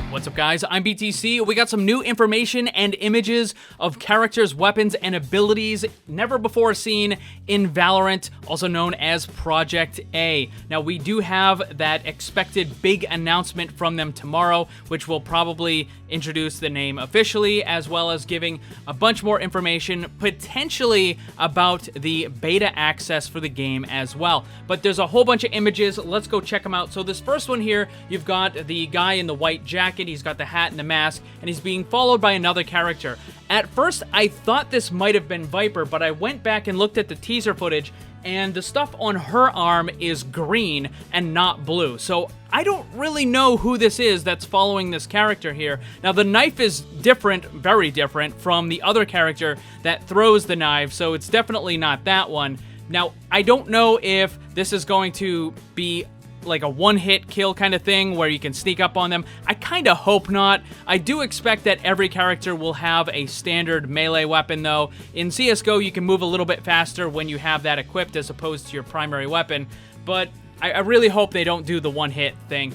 What's up, guys? I'm BTC. We got some new information and images of characters, weapons, and abilities never before seen in Valorant, also known as Project A. Now, we do have that expected big announcement from them tomorrow, which will probably introduce the name officially, as well as giving a bunch more information, potentially about the beta access for the game as well. But there's a whole bunch of images. Let's go check them out. So this first one here, you've got the guy in the white jacket. He's got the hat and the mask, and he's being followed by another character. At first, I thought this might have been Viper, but I went back and looked at the teaser footage, and the stuff on her arm is green and not blue. So I don't really know who this is that's following this character here. Now, the knife is different, very different, from the other character that throws the knife, so it's definitely not that one. Now, I don't know if this is going to be like a one-hit kill kind of thing where you can sneak up on them. I kind of hope not. I do expect that every character will have a standard melee weapon, though. In CSGO, you can move a little bit faster when you have that equipped as opposed to your primary weapon, but I really hope they don't do the one-hit thing.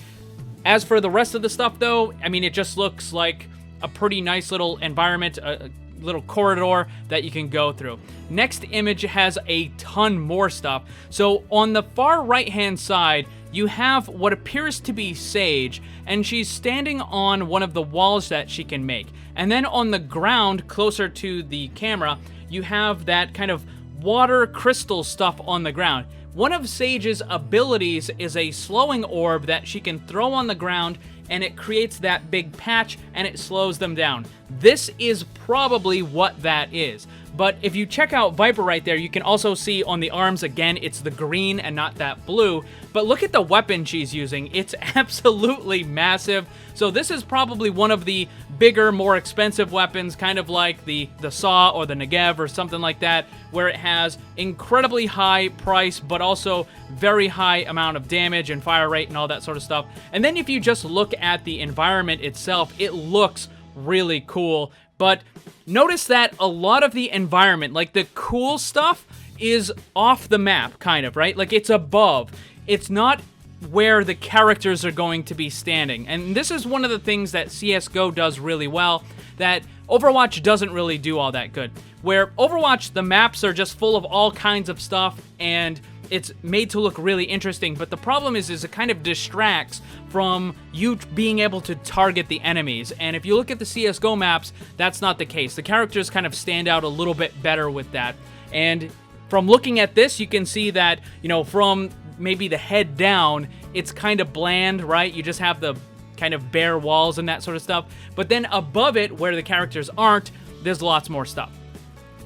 As for the rest of the stuff, though, I mean, it just looks like a pretty nice little environment, a little corridor that you can go through. Next image has a ton more stuff. So on the far right-hand side, you have what appears to be Sage, and she's standing on one of the walls that she can make. And then on the ground, closer to the camera, you have that kind of water crystal stuff on the ground. One of Sage's abilities is a slowing orb that she can throw on the ground, and it creates that big patch, and it slows them down. This is probably what that is. But if you check out Viper right there, you can also see on the arms, again, it's the green and not that blue. But look at the weapon she's using. It's absolutely massive. So this is probably one of the bigger, more expensive weapons, kind of like the Saw or the Negev or something like that, where it has incredibly high price, but also very high amount of damage and fire rate and all that sort of stuff. And then if you just look at the environment itself, it looks really cool. But notice that a lot of the environment, like the cool stuff, is off the map, kind of, right? Like it's above. It's not where the characters are going to be standing. And this is one of the things that CSGO does really well that Overwatch doesn't really do all that good. Where Overwatch, the maps are just full of all kinds of stuff, and it's made to look really interesting, but the problem is it kind of distracts from you being able to target the enemies. And if you look at the CSGO maps, that's not the case. The characters kind of stand out a little bit better with that. And from looking at this, you can see that, you know, from maybe the head down, it's kind of bland, right? You just have the kind of bare walls and that sort of stuff. But then above it, where the characters aren't, there's lots more stuff.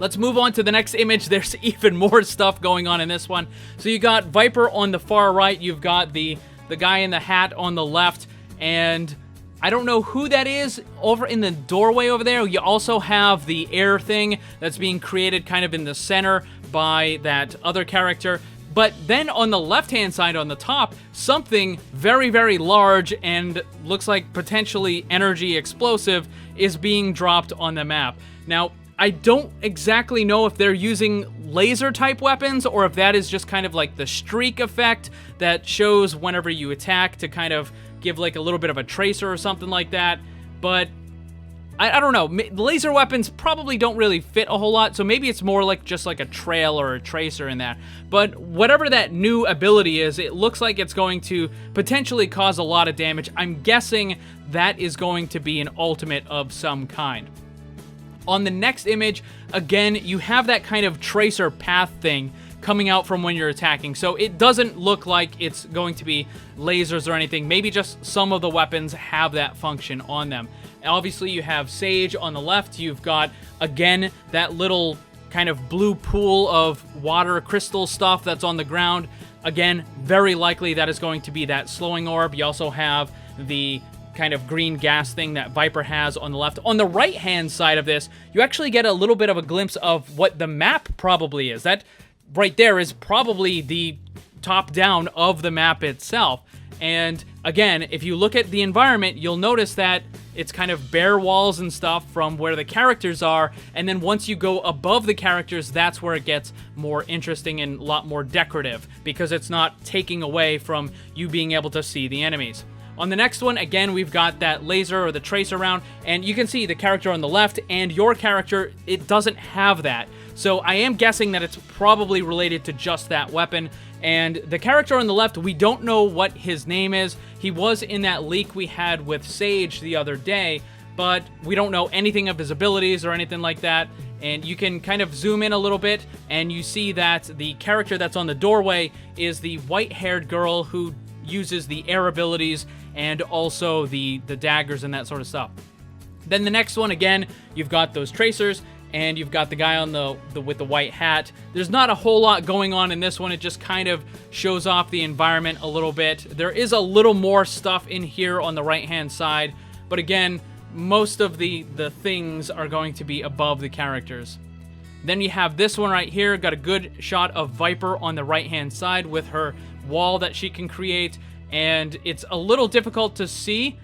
Let's move on to the next image. There's even more stuff going on in this one. So you got Viper on the far right. You've got the guy in the hat on the left. And I don't know who that is over in the doorway over there. You also have the air thing that's being created kind of in the center by that other character. But then on the left-hand side on the top, something very, very large and looks like potentially energy explosive is being dropped on the map. Now, I don't exactly know if they're using laser-type weapons or if that is just kind of like the streak effect that shows whenever you attack to kind of give like a little bit of a tracer or something like that. But I don't know. Laser weapons probably don't really fit a whole lot, so maybe it's more like just like a trail or a tracer in that. But whatever that new ability is, it looks like it's going to potentially cause a lot of damage. I'm guessing that is going to be an ultimate of some kind. On the next image, again, you have that kind of tracer path thing coming out from when you're attacking. So it doesn't look like it's going to be lasers or anything. Maybe just some of the weapons have that function on them. Obviously, you have Sage on the left. You've got, again, that little kind of blue pool of water crystal stuff that's on the ground. Again, very likely that is going to be that slowing orb. You also have the kind of green gas thing that Viper has on the left. On the right-hand side of this, you actually get a little bit of a glimpse of what the map probably is. That right there is probably the top-down of the map itself. And again, if you look at the environment, you'll notice that it's kind of bare walls and stuff from where the characters are, and then once you go above the characters, that's where it gets more interesting and a lot more decorative, because it's not taking away from you being able to see the enemies. On the next one, again, we've got that laser or the tracer round, and you can see the character on the left and your character, it doesn't have that. So I am guessing that it's probably related to just that weapon. And the character on the left, we don't know what his name is. He was in that leak we had with Sage the other day, but we don't know anything of his abilities or anything like that. And you can kind of zoom in a little bit, and you see that the character that's on the doorway is the white-haired girl who uses the air abilities and also the daggers and that sort of stuff. Then the next one, again, you've got those tracers, and you've got the guy on with the white hat. There's not a whole lot going on in this one. It just kind of shows off the environment a little bit. There is a little more stuff in here on the right-hand side, but again, most of the things are going to be above the characters. Then you have this one right here. Got a good shot of Viper on the right-hand side with her wall that she can create, and it's a little difficult to see,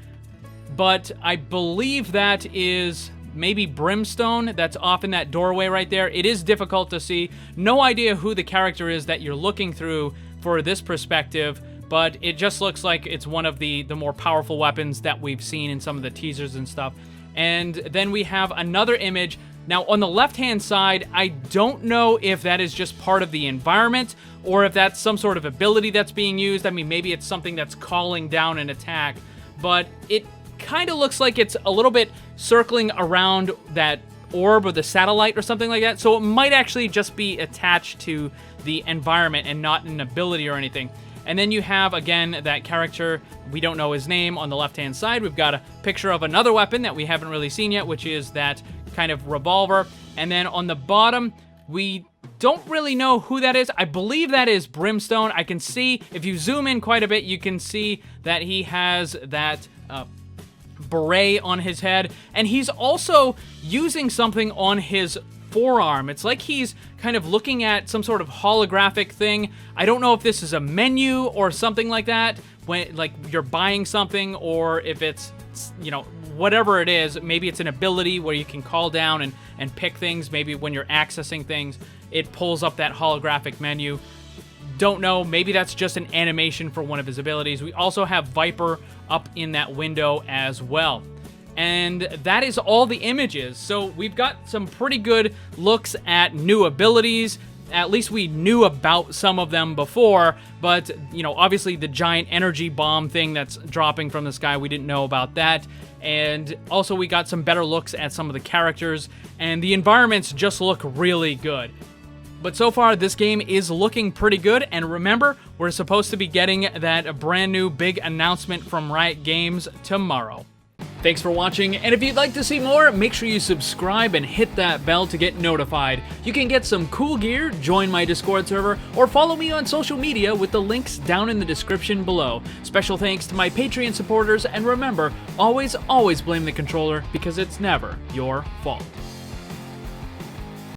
but I believe that is maybe Brimstone that's off in that doorway right there. It is difficult to see. No idea who the character is that you're looking through for this perspective, but it just looks like it's one of the more powerful weapons that we've seen in some of the teasers and stuff. And then we have another image. Now, on the left-hand side, I don't know if that is just part of the environment or if that's some sort of ability that's being used. I mean, maybe it's something that's calling down an attack, but it kind of looks like it's a little bit circling around that orb or the satellite or something like that. So it might actually just be attached to the environment and not an ability or anything. And then you have, again, that character, we don't know his name, on the left-hand side. We've got a picture of another weapon that we haven't really seen yet, which is that kind of revolver. And then on the bottom, we don't really know who that is. I believe that is Brimstone. I can see, if you zoom in quite a bit, you can see that he has that beret on his head, and he's also using something on his forearm. It's like he's kind of looking at some sort of holographic thing. I don't know if this is a menu or something like that, when like you're buying something, or if it's, you know, whatever it is. Maybe it's an ability where you can call down and pick things. Maybe when you're accessing things, it pulls up that holographic menu. Don't know, maybe that's just an animation for one of his abilities. We also have Viper up in that window as well. And that is all the images. So we've got some pretty good looks at new abilities. At least we knew about some of them before, but, you know, obviously the giant energy bomb thing that's dropping from the sky, we didn't know about that. And also we got some better looks at some of the characters, and the environments just look really good. But so far, this game is looking pretty good, and remember, we're supposed to be getting that brand new big announcement from Riot Games tomorrow. Thanks for watching, and if you'd like to see more, make sure you subscribe and hit that bell to get notified. You can get some cool gear, join my Discord server, or follow me on social media with the links down in the description below. Special thanks to my Patreon supporters, and remember, always blame the controller, because it's never your fault.